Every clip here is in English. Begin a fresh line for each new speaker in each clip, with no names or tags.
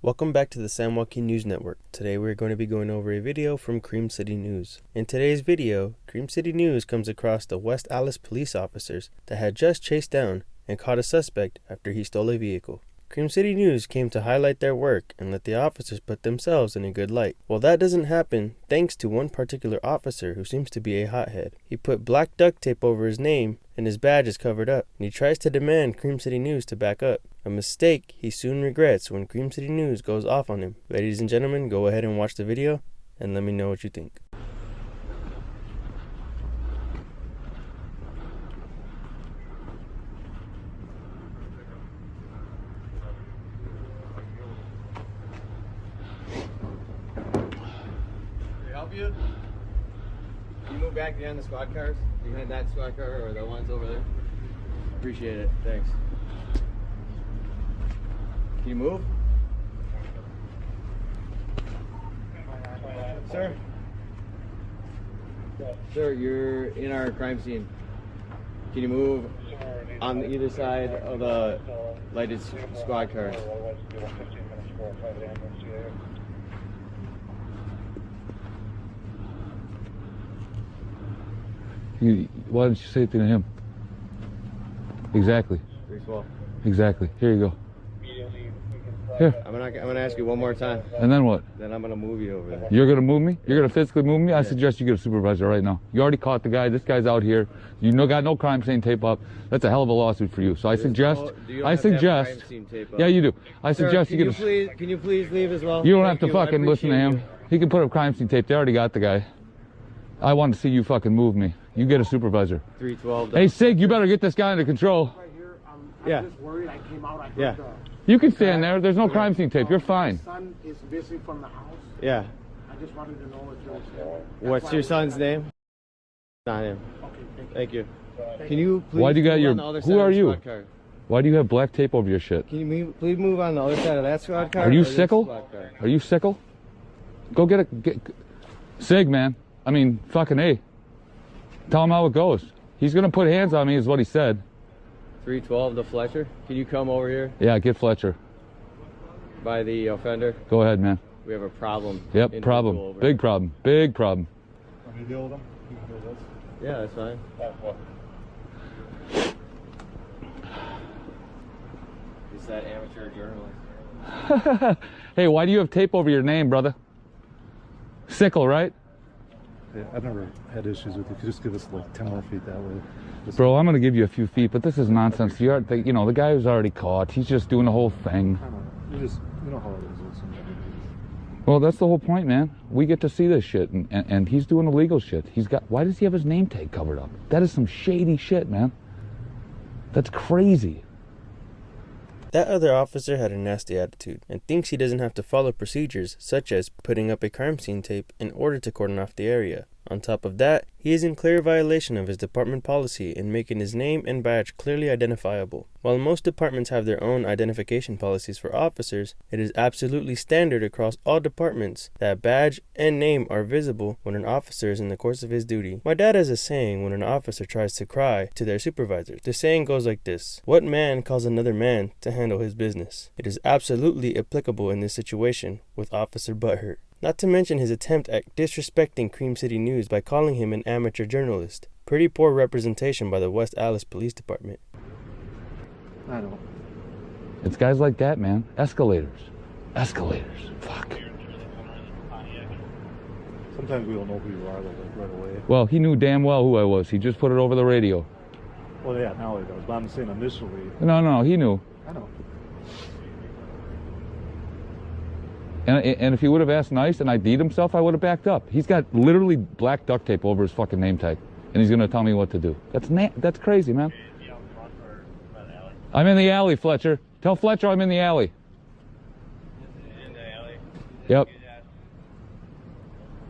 Welcome back to the San Joaquin News Network. Today we're going to be going over a video from Cream City News. In today's video, Cream City News comes across the West Allis police officers that had just chased down and caught a suspect after he stole a vehicle. Cream City News came to highlight their work and let the officers put themselves in a good light. Well, that doesn't happen thanks to one particular officer who seems to be a hothead. He put black duct tape over his name and his badge is covered up, and he tries to demand Cream City News to back up. A mistake he soon regrets when Cream City News goes off on him. Ladies and gentlemen, go ahead and watch the video and let me know what you think.
Help you? Can you move back behind the squad cars? Behind that squad car or the ones over there? Appreciate it. Thanks. Can you move? Sir? Sir, you're in our crime scene. Can you move on either side of the lighted squad cars?
Why don't you say it to him? Exactly.
312.
Exactly. Here you go. Here.
I'm gonna ask you one more time.
And then what?
Then I'm gonna move you over there.
You're gonna move me? You're gonna physically move me? I suggest you get a supervisor right now. You already caught the guy. This guy's out here. You got no crime scene tape up. That's a hell of a lawsuit for you. So I suggest. Yeah, you do. I suggest you get a.
Can you please leave as well?
You don't have to fucking listen to him.
You.
He can put up crime scene tape. They already got the guy. I want to see you fucking move me. You get a supervisor.
312.
Hey, Sig, you better get this guy under control.
Right here, I'm
Yeah.
just worried. I came out. I heard
Yeah.
You can stand there. There's no crime scene tape. You're fine.
My son is missing from the house.
Yeah.
I just wanted to know if there was him.
What's your son's name? Not him.
Okay,
Thank you. Can you please
Why do you got
move
your-
on the other
who
side of
are
the
you?
squad car?
Why do you have black tape over your shit?
Can you please move on the other side of that squad car?
Are you
or this
sickle?
squad car?
Are you sickle? Go get Sig, man. I mean, fucking A. Tell him how it goes. He's gonna put hands on me is what he said.
312 to Fletcher. Can you come over here
Yeah, get Fletcher.
by the offender?
Go ahead, man.
We have a problem.
Yep,
Individual
problem.
over
Big problem. Big problem.
Want me to deal with him? You can deal with this.
there. Yeah, that's fine. It's that amateur journalist.
Hey, why do you have tape over your name, brother? Sickle, right?
Yeah, I've never had issues with it. Just give us like 10 more feet that way.
Bro, I'm gonna give you a few feet, but this is nonsense. The guy who's already caught, he's just doing the whole thing.
I don't know. You know how it is.
Well, that's the whole point, man. We get to see this shit, and he's doing illegal shit. Why does he have his name tag covered up? That is some shady shit, man. That's crazy.
That other officer had a nasty attitude and thinks he doesn't have to follow procedures such as putting up a crime scene tape in order to cordon off the area. On top of that, he is in clear violation of his department policy in making his name and badge clearly identifiable. While most departments have their own identification policies for officers, it is absolutely standard across all departments that badge and name are visible when an officer is in the course of his duty. My dad has a saying when an officer tries to cry to their supervisors. The saying goes like this: what man calls another man to handle his business? It is absolutely applicable in this situation with Officer Butthurt. Not to mention his attempt at disrespecting Cream City News by calling him an amateur journalist. Pretty poor representation by the West Allis Police Department.
I don't.
It's guys like that, man. Escalators. Fuck.
Sometimes we don't know who you are like right away.
Well, he knew damn well who I was. He just put it over the radio.
Well, yeah, now he does. But I'm saying initially.
No, he knew.
I know.
And if he would have asked nice and ID'd himself, I would have backed up. He's got literally black duct tape over his fucking name tag, and he's gonna tell me what to do. That's crazy, man. I'm in the alley, Fletcher. Tell Fletcher I'm in the alley.
In the alley?
Yep.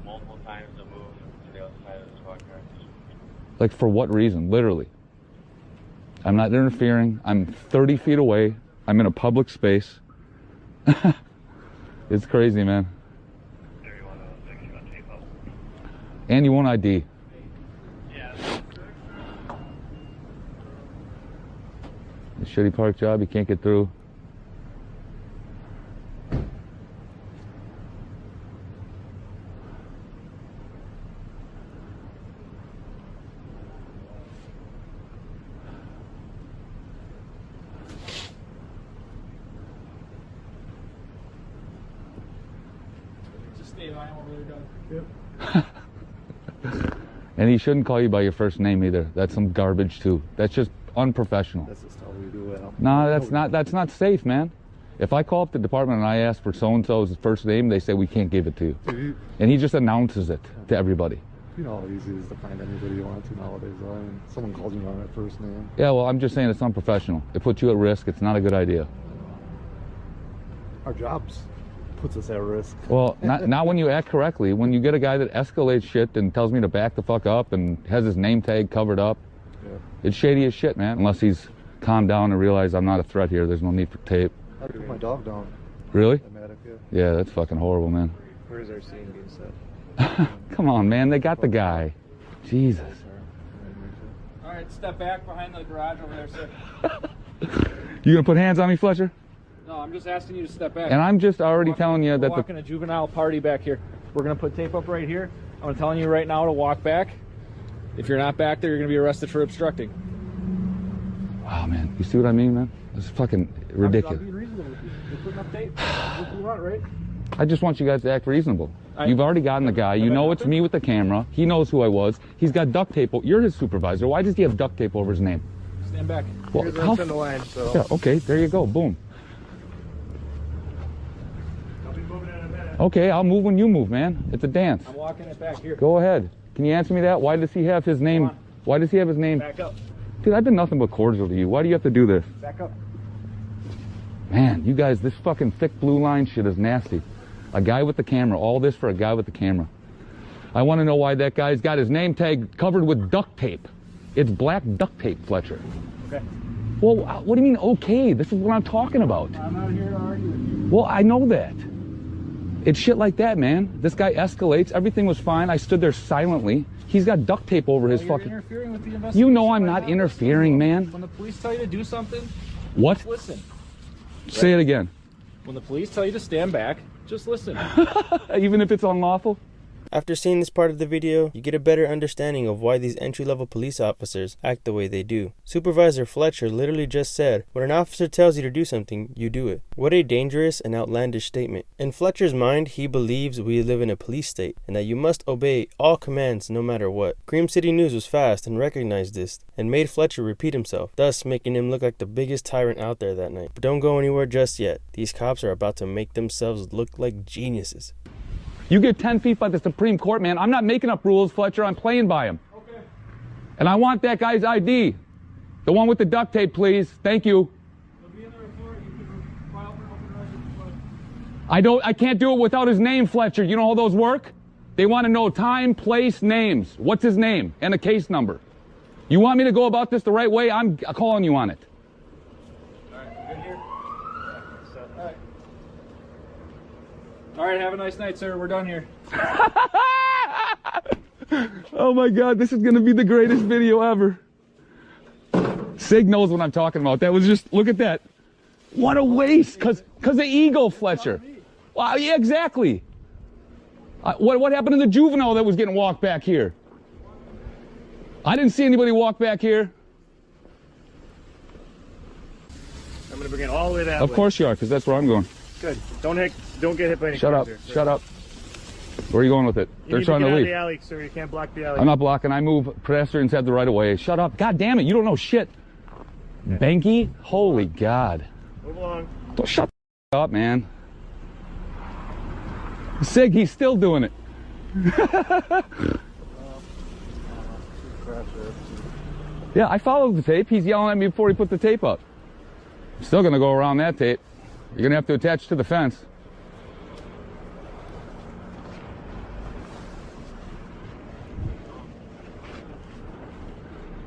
Multiple times to move to the other side of the squad car.
Like, for what reason? Literally. I'm not interfering. I'm 30 feet away. I'm in a public space. It's crazy, man. And you won't ID.
Yeah.
A shitty park job, you can't get through.
Dave, I am over there, Doug.
And he shouldn't call you by your first name either. That's some garbage too. That's just unprofessional.
That's just how we do it.
No, that's not safe, man. If I call up the department and I ask for so-and-so's first name, they say we can't give it to you.
Dude,
And he just announces it to everybody.
you know how easy it is to find anybody you want to nowadays. I mean, someone calls you on that first name.
Yeah, well, I'm just saying it's unprofessional. It puts you at risk. It's not a good idea.
Our jobs puts us at risk.
Well, not when you act correctly. When you get a guy that escalates shit and tells me to back the fuck up and has his name tag covered up,
Yeah.
it's shady as shit, man. Unless he's calmed down and realized I'm not a threat here. There's no need for tape.
I took my dog down.
Really?
Automatic, yeah.
Yeah, that's fucking horrible, man.
Where is our scene being set?
Come on, man. They got the guy. Jesus.
All right, step back behind the garage over there, sir.
You gonna put hands on me, Fletcher?
No, I'm just asking you to step back.
And I'm just already
Walking-
telling you
we're
that the...
walking a juvenile party back here. We're gonna put tape up right here. I'm telling you right now to walk back. If you're not back there, you're gonna be arrested for obstructing.
Oh, man. You see what I mean, man? This is fucking ridiculous.
I'm being reasonable with you. You're putting up tape. That's what you want, right?
I just want you guys to act reasonable. You've already gotten the guy. You know it's me with the camera. He knows who I was. He's got duct tape. You're his supervisor. Why does he have duct tape over his name?
Stand back.
Well,
Here's
how
what's in the line, so.
Yeah, okay, there you go. Boom.
I'll be moving in a minute.
Okay, I'll move when you move, man. It's a dance.
I'm walking it back here.
Go ahead. Can you answer me that? Why does he have his name?
on.
Why does he have his name?
Back up.
Dude, I've been nothing but cordial to you. Why do you have to do this?
Back up.
Man, you guys, this fucking thick blue line shit is nasty. A guy with the camera. All this for a guy with the camera. I want to know why that guy's got his name tag covered with duct tape. It's black duct tape, Fletcher.
Okay.
Well, what do you mean, okay? This is what I'm talking about.
I'm not here to argue with you.
Well, I know that. It's shit like that, man. This guy escalates. Everything was fine. I stood there silently. He's got duct tape over his
You're
fucking...
interfering with the investigation.
You know I'm
right
not
now.
interfering, man.
When the police tell you to do something,
What?
just listen.
Say it again.
When the police tell you to stand back, just listen.
Even if it's unlawful?
After seeing this part of the video, you get a better understanding of why these entry-level police officers act the way they do. Supervisor Fletcher literally just said, when an officer tells you to do something, you do it. What a dangerous and outlandish statement. In Fletcher's mind, he believes we live in a police state, and that you must obey all commands no matter what. Cream City News was fast and recognized this, and made Fletcher repeat himself, thus making him look like the biggest tyrant out there that night. But don't go anywhere just yet. These cops are about to make themselves look like geniuses.
You get 10 feet by the Supreme Court, man. I'm not making up rules, Fletcher. I'm playing by them.
Okay.
And I want that guy's ID. The one with the duct tape, please. Thank you.
It'll be in the report. You can file for open records.
I can't do it without his name, Fletcher. You know how those work? They want to know time, place, names. What's his name? And a case number. You want me to go about this the right way? I'm calling you on it.
All right, good here. All right. All right, have a nice night, sir. We're done here.
Oh my God, this is gonna be the greatest video ever. Sig knows what I'm talking about. That was just, look at that. What a waste, cause of ego, Fletcher. Wow, yeah, exactly. What happened to the juvenile that was getting walked back here? I didn't see anybody walk back here.
I'm gonna bring it all the way that way.
Of course you are, cause that's where I'm going.
Good. Don't get hit by any
Shut up,
cars here.
shut up. Where are you going with it?
You
They're
need
trying
to
to
get out of
leave.
the alley, sir. You can't block the alley.
I'm not blocking. I move. Pedestrians have the right of way. Shut up. God damn it. You don't know shit. Banky? Holy God.
Move along.
Don't shut the up, man. Sig, he's still doing it. Yeah, I followed the tape. He's yelling at me before he put the tape up. I'm still going to go around that tape. You're going to have to attach to the fence.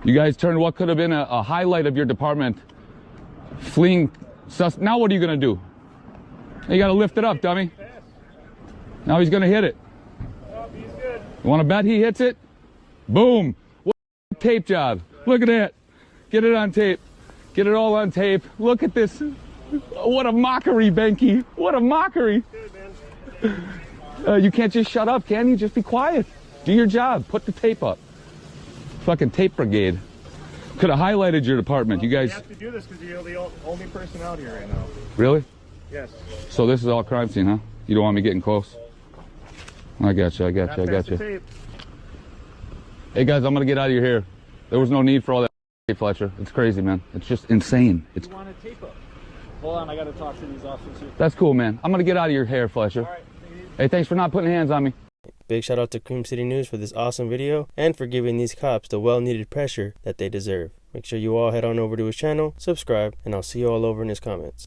You guys turned what could have been a highlight of your department fleeing now what are you going to do? You got to lift it up, dummy. Now he's going to hit it. You want to bet he hits it? Boom. What a tape job. Look at that. Get it on tape. Get it all on tape. Look at this. What a mockery, Benke. What a mockery. You can't just shut up, can you? Just be quiet. Do your job. Put the tape up. Fucking tape brigade. Could have highlighted your department. You
You
guys...
have to do this because you're the only person out here right now.
Really?
Yes.
So this is all crime scene, huh? You don't want me getting close? I got you.
Not past the tape.
Hey guys, I'm gonna get out of your hair. There was no need for all that, Fletcher. It's crazy, man. It's just insane. It's.
You want to tape up? Hold on, I got to talk to these officers here.
That's cool, man. I'm gonna get out of your hair, Fletcher.
All right.
Hey, thanks for not putting hands on me.
Big shout out to Cream City News for this awesome video and for giving these cops the well-needed pressure that they deserve. Make sure you all head on over to his channel, subscribe, and I'll see you all over in his comments.